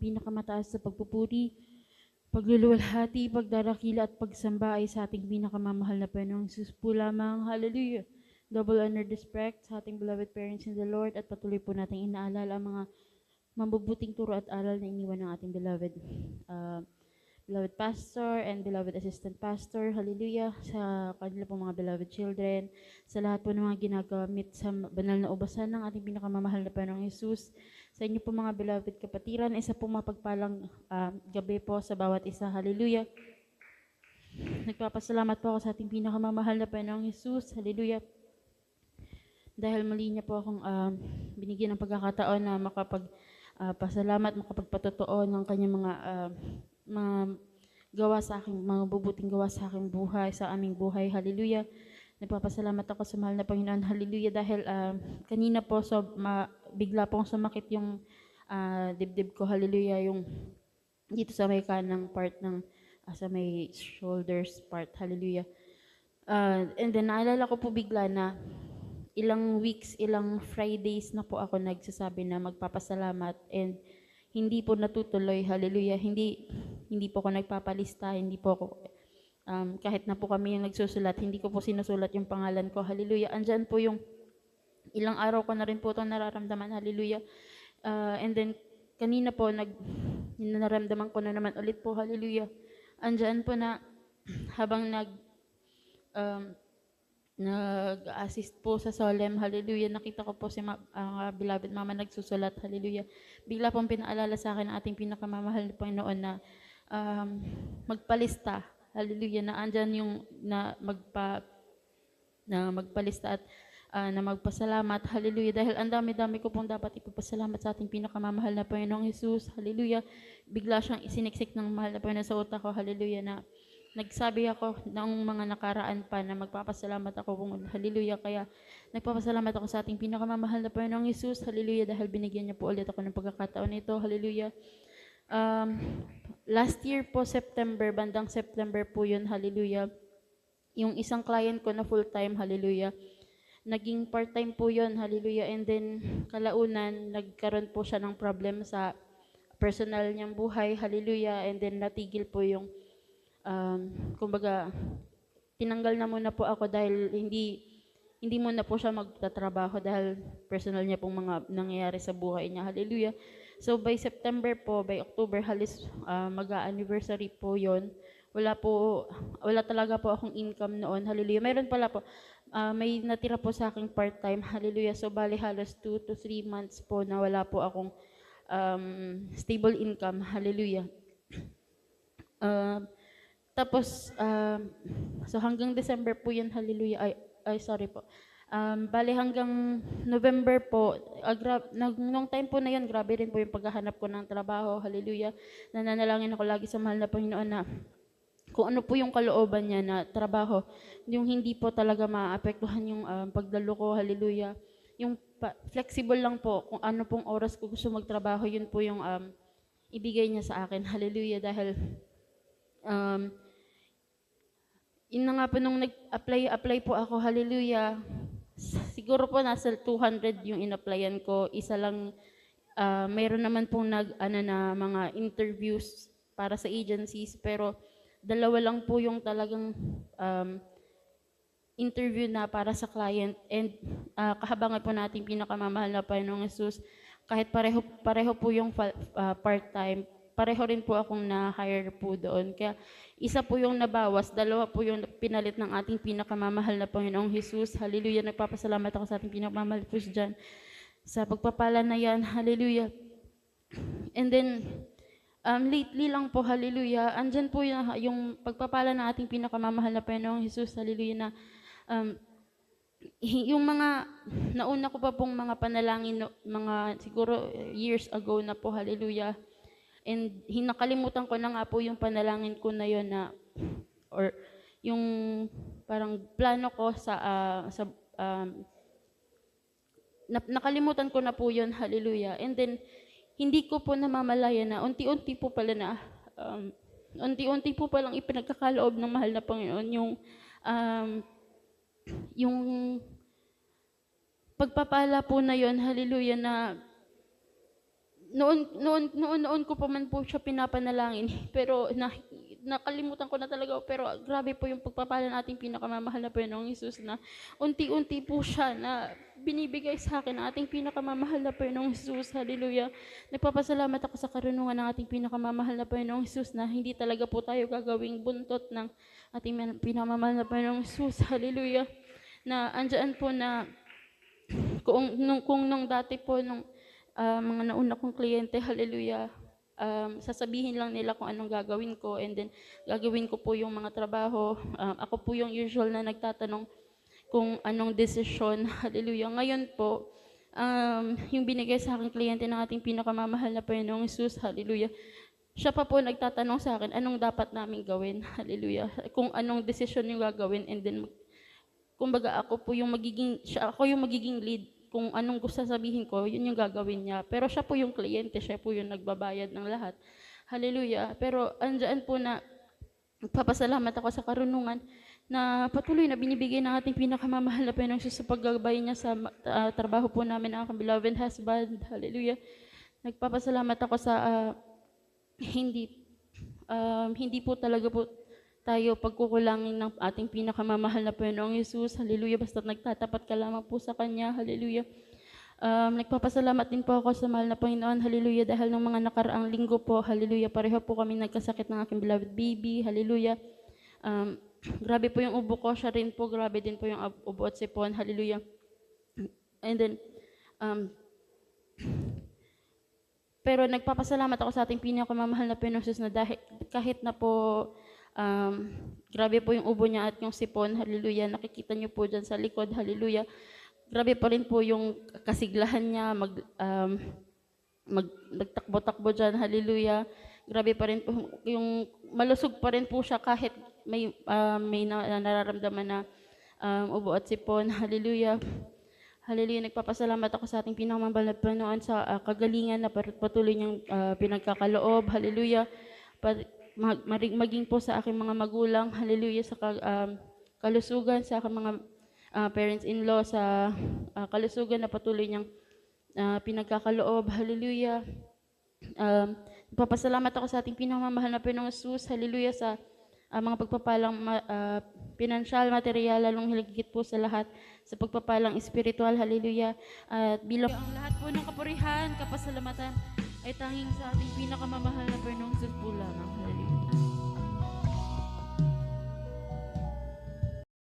pinakamataas sa pagpupuri, pagluluwalhati, pagdarakila at pagsamba ay sa ating pinakamamahal na Panginoong Jesus po lamang. Hallelujah! Double honor respect sa ating beloved parents in the Lord at patuloy po nating inaalala ang mga mabubuting turo at aral na iniwan ng ating beloved pastor and beloved assistant pastor, hallelujah, sa kanila po mga beloved children, sa lahat po ng mga ginagamit sa banal na ubasan ng ating pinakamamahal na Panginoong Jesus, sa inyo po mga beloved kapatiran, isa po mapagpalang gabi po sa bawat isa, hallelujah. Nagpapasalamat po ako sa ating pinakamamahal na Panginoong Jesus, hallelujah. Dahil muli niya po akong binigyan ng pagkakataon na pasalamat, makapagpatotoo ng kanyang mga gawa sa aking, mga bubuting gawa sa aking buhay, sa aming buhay, hallelujah. Nagpapasalamat ako sa mahal na Panginoon, hallelujah, dahil kanina po bigla pong sumakit yung dibdib ko, hallelujah, yung dito sa may kanang part ng sa may shoulders part, hallelujah. And then naalala ko po bigla na ilang weeks, ilang Fridays na po ako nagsasabi na magpapasalamat and hindi po natutuloy, hallelujah, hindi po ako nagpapalista, hindi po ako, kahit na po kami yung nagsusulat, hindi ko po sinusulat yung pangalan ko, hallelujah, andyan po yung ilang araw ko na rin po itong nararamdaman, hallelujah, and then kanina po, naramdaman ko na naman ulit po, hallelujah, andyan po na habang nag-assist po sa solemn, hallelujah, nakita ko po si beloved mama nagsusulat, hallelujah. Bigla pong pinaalala sa akin ng ating pinakamamahal na Panginoon na magpalista, hallelujah, na andyan yung na magpalista at na magpasalamat, hallelujah, dahil ang dami-dami ko pong dapat ipagpasalamat sa ating pinakamamahal na Panginoong Jesus, hallelujah. Bigla siyang isiniksik ng mahal na Panginoon sa utak ko, hallelujah, na nagsabi ako ng mga nakaraan pa na magpapasalamat ako kung hallelujah, kaya nagpapasalamat ako sa ating pinakamamahal na Panginoong Jesus, hallelujah, dahil binigyan niya po ulit ako ng pagkakataon nito, hallelujah. Last year po, bandang September po yun, hallelujah, yung isang client ko na full-time, hallelujah, naging part-time po yun, hallelujah, and then kalaunan, nagkaroon po siya ng problem sa personal niyang buhay, hallelujah, and then natigil po yung kumbaga, tinanggal na muna po ako dahil hindi muna po siya magtatrabaho dahil personal niya pong mga nangyayari sa buhay niya. Hallelujah. So by September po, by October, halos mag-anniversary po yon. Wala talaga po akong income noon. Hallelujah. Meron pala po, may natira po sa aking part-time. Hallelujah. So bali halos 2 to 3 months po na wala po akong stable income. Hallelujah. Tapos, so hanggang December po yun, hallelujah, sorry po. Bali hanggang November po, nung time po na yun, grabe rin po yung paghahanap ko ng trabaho, hallelujah. Nananalangin ako lagi sa mahal na Panginoon na kung ano po yung kalooban niya na trabaho, yung hindi po talaga maapektuhan yung pagdalo ko, hallelujah. Yung flexible lang po, kung ano pong oras ko gusto magtrabaho, yun po yung ibigay niya sa akin, hallelujah, dahil yun na nga po nung nag-apply po ako, hallelujah, siguro po nasa 200 yung in-applyan ko, isa lang, mayroon naman pong na mga interviews para sa agencies, pero dalawa lang po yung talagang interview na para sa client, and kahabangan po natin pinakamamahal na Panginoong Jesus, kahit pareho po yung part-time, pareho rin po akong na-hire po doon. Kaya isa po yung nabawas, dalawa po yung pinalit ng ating pinakamamahal na Panginoong Jesus. Hallelujah. Nagpapasalamat ako sa ating pinakamamahal po dyan sa pagpapala na yan. Hallelujah. And then, lately lang po, hallelujah, andyan po yung pagpapala ng ating pinakamamahal na Panginoong Jesus. Hallelujah, na yung mga nauna ko pa pong mga panalangin, mga siguro years ago na po, hallelujah, and hinakalimutan ko na nga po yung panalangin ko na yun na, or yung parang plano ko nakalimutan ko na po yun, hallelujah. And then, hindi ko po namamalaya na unti-unti po palang ipinagkakaloob ng mahal na Panginoon yung pagpapala po na yun, hallelujah, na noon ko pa man po siya pinapanalangin, pero nakalimutan ko na talaga. Pero grabe po yung pagpapala ng ating pinakamamahal na Panginoong Hesus, na unti-unti po siya na binibigay sa akin ng ating pinakamamahal na Panginoong Hesus. Hallelujah. Nagpapasalamat ako sa karunungan ng ating pinakamamahal na Panginoong Hesus, na hindi talaga po tayo gagawing buntot ng ating pinakamamahal na Panginoong Hesus. Hallelujah. Na andyan po na kung nung dati po, nung mga nauna kong kliyente, hallelujah, sasabihin lang nila kung anong gagawin ko, and then gagawin ko po yung mga trabaho. Ako po yung usual na nagtatanong kung anong desisyon, hallelujah. Ngayon po, yung binigay sa aking kliyente ng ating pinakamamahal na Panginoong Hesus, hallelujah, siya pa po nagtatanong sa akin anong dapat namin gawin, hallelujah, kung anong desisyon yung gagawin, and then kumbaga ako yung magiging lead. Kung anong gusto sabihin ko, yun yung gagawin niya. Pero siya po yung kliyente, siya po yung nagbabayad ng lahat. Hallelujah. Pero andyan po na nagpapasalamat ako sa karunungan na patuloy na binibigay ng ating pinakamamahal na Panginoong Hesus sa paggabay niya sa trabaho po namin ang aking beloved husband. Hallelujah. Nagpapasalamat ako sa hindi po talaga po tayo pagkukulangin ng ating pinakamamahal na Panginoong Hesus. Hallelujah. Basta't nagtatapat ka lamang po sa Kanya. Hallelujah. Nagpapasalamat din po ako sa mahal na Panginoon. Hallelujah. Dahil ng mga nakaraang linggo po, hallelujah, pareho po kami nagkasakit ng aking beloved baby. Hallelujah. Grabe po yung ubo ko. Siya rin po, grabe din po yung ubo at sipon. Hallelujah. And then, pero nagpapasalamat ako sa ating pinakamamahal na Panginoong Hesus, na dahil kahit na po grabe po yung ubo niya at yung sipon, hallelujah, nakikita niyo po dyan sa likod, hallelujah, grabe pa rin po yung kasiglahan niya, magtakbo-takbo dyan, hallelujah, grabe pa rin po yung malusog pa rin po siya kahit may nararamdaman na ubo at sipon, hallelujah. Hallelujah. Nagpapasalamat ako sa ating pinakamamahal na Panginoon sa kagalingan na patuloy niyang pinagkakaloob, hallelujah. Maging po sa aking mga magulang, hallelujah, sa kalusugan, sa aking mga parents-in-law, sa kalusugan na patuloy niyang pinagkakaloob, hallelujah. Nagpapasalamat ako sa ating pinakamamahal na Panginoong Hesus, hallelujah, sa mga pagpapalang pinansyal, material, lalong higit po sa lahat, sa pagpapalang espiritual, hallelujah. At bilang ang lahat po ng kapurihan, kapasalamatan ay tanging sa ating pinakamamahal na Panginoong Hesus po lamang.